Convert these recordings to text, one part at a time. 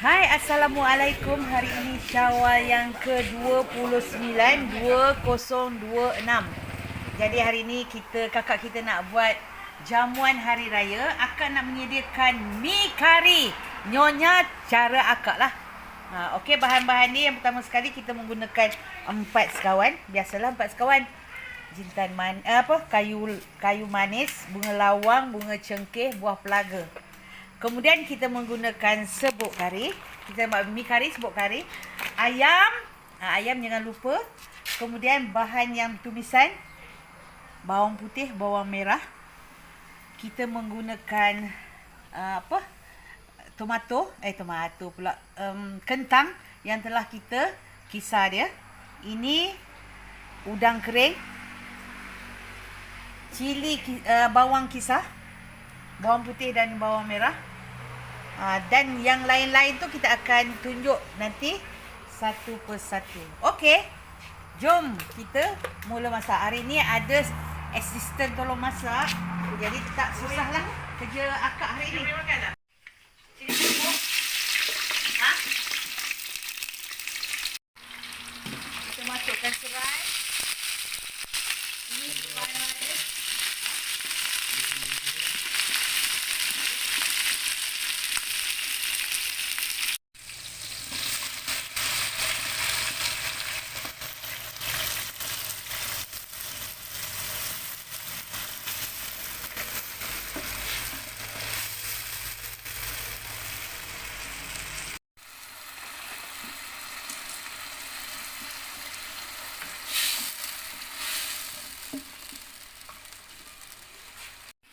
Hai, Assalamualaikum. Hari ini Syawal yang ke-29, 2026. Jadi hari ini kakak kita nak buat jamuan hari raya. Akak nak menyediakan mi kari. Nyonya cara akak lah. Okey, bahan-bahan ni yang pertama sekali kita menggunakan 4 sekawan. Biasalah 4 sekawan. Jintan kayu manis, bunga lawang, bunga cengkeh, buah pelaga. Kemudian kita menggunakan serbuk kari. Kita buat mi kari, serbuk kari. Ayam. Ayam jangan lupa. Kemudian bahan yang tumisan. Bawang putih, bawang merah. Kita menggunakan tomato pula. Kentang yang telah kita kisar dia. Ini udang kering. Cili, bawang kisar. Bawang putih dan bawang merah. Dan yang lain-lain tu kita akan tunjuk nanti satu persatu. Okey. Jom kita mula masak. Hari ni ada asisten tolong masak. Jadi tak susahlah kerja akak hari ni. Sini makan tak? Sini tengok. Kita masukkan serai. Ini serai dia.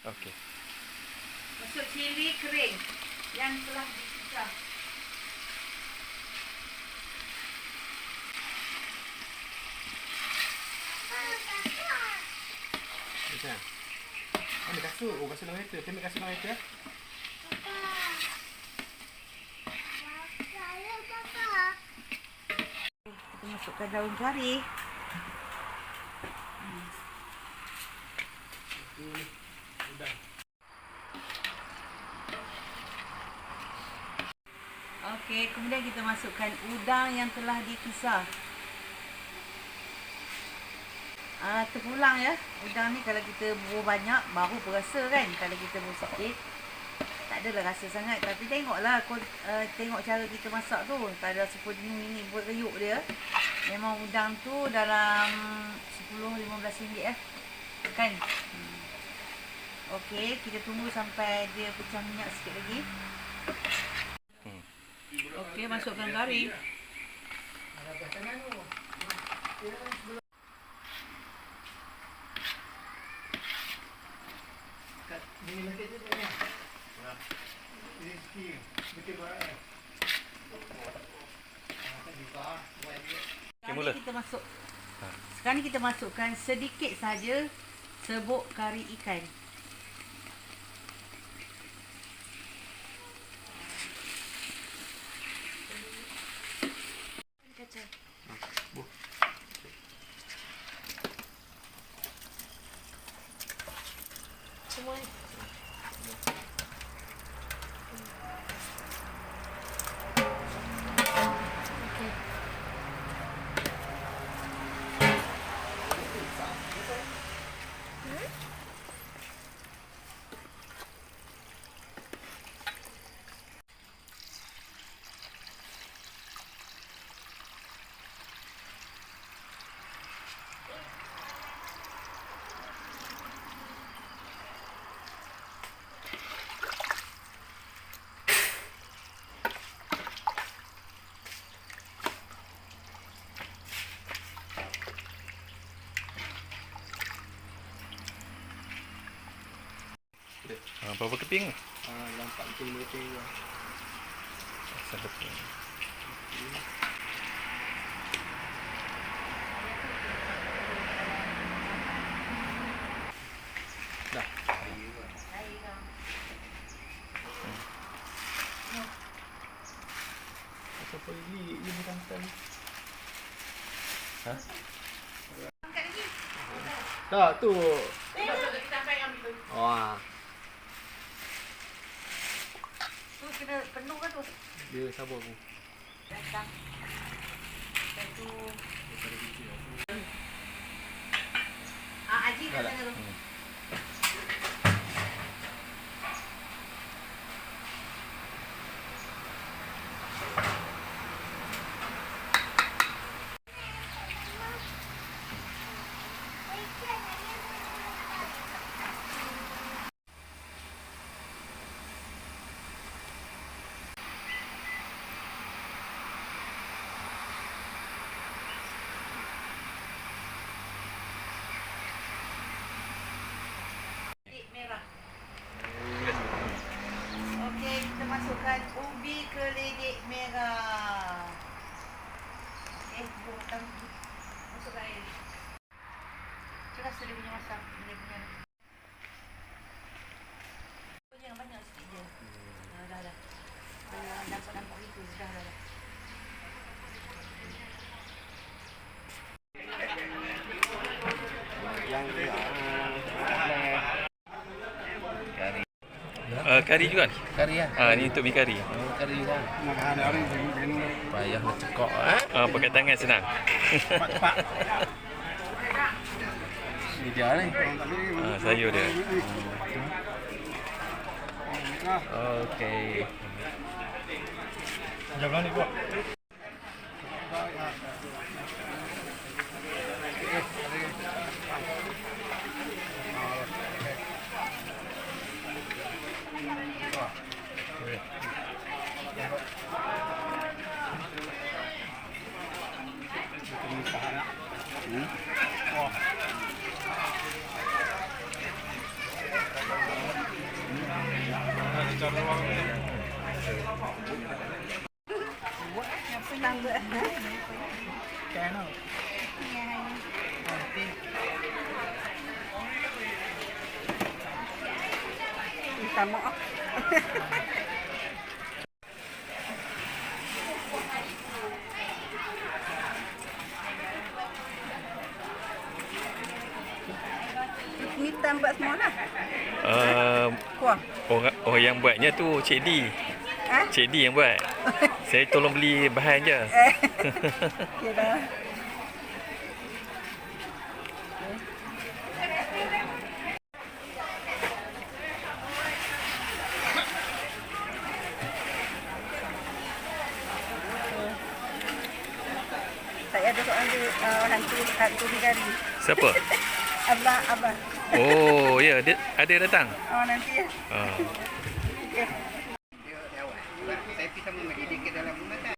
Okey. Masuk cili kering yang telah dicicah. Macam mana kasut? Oh, kasut dalam kereta. Tembak kasut dalam kereta. Kita masukkan daun kari. Okey, kemudian kita masukkan udang yang telah dikisar. Terpulang ya. Udang ni kalau kita buah banyak baru berasa kan. Kalau kita buah sikit tak adalah rasa sangat. Tapi tengoklah tengok cara kita masak tu. Tak ada sepenuh ini beriuk dia. Memang udang tu dalam 10-15 ringgit ya. Kan? Okey, kita tunggu sampai dia pecah minyak sikit lagi. Okey, masukkan kari. Sekarang ni kita masukkan sedikit saja serbuk kari ikan. Berapa keping? Nampak keping lah. Asal keping. Dah. Apa ini kantan? Ha? Angkat lagi. Tak tu. Sampai ambil tu. Wah. Tu kena penuh kan tu. Dia sabar aku. Datang. Lepas tu Haji kat sana tu. Merah. Okey, kita masukkan ubi keledek merah. Okey, buatkan masukkan air. Ceras dia punya masak, dia punya. Jangan banyak sikit je. Dah. Nampak itu dah. Kari juga ni? Kari lah. Ni untuk mi kari. Kari juga. Payah nak cekok Pakai tangan senang. Cepat. Ni dia ni. Sayur dia. Okey. Jangan ni buat. Minta maaf. Ni tambah semua lah. Kuah. Orang yang buatnya tu Cik D. Ha? Cik D yang buat. Saya tolong beli bahan je. Okey dah. Saya ada soalan hantu bidari. Siapa? Abah. Oh, ya, dia ada datang. Oh nanti ya. Okey. Saya bisa membagi ke dalam rumah tak?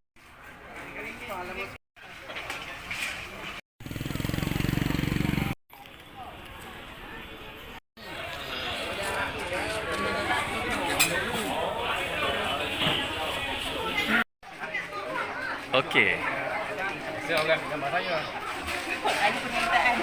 Okey. Saya orang gambar saya. Ada permintaan.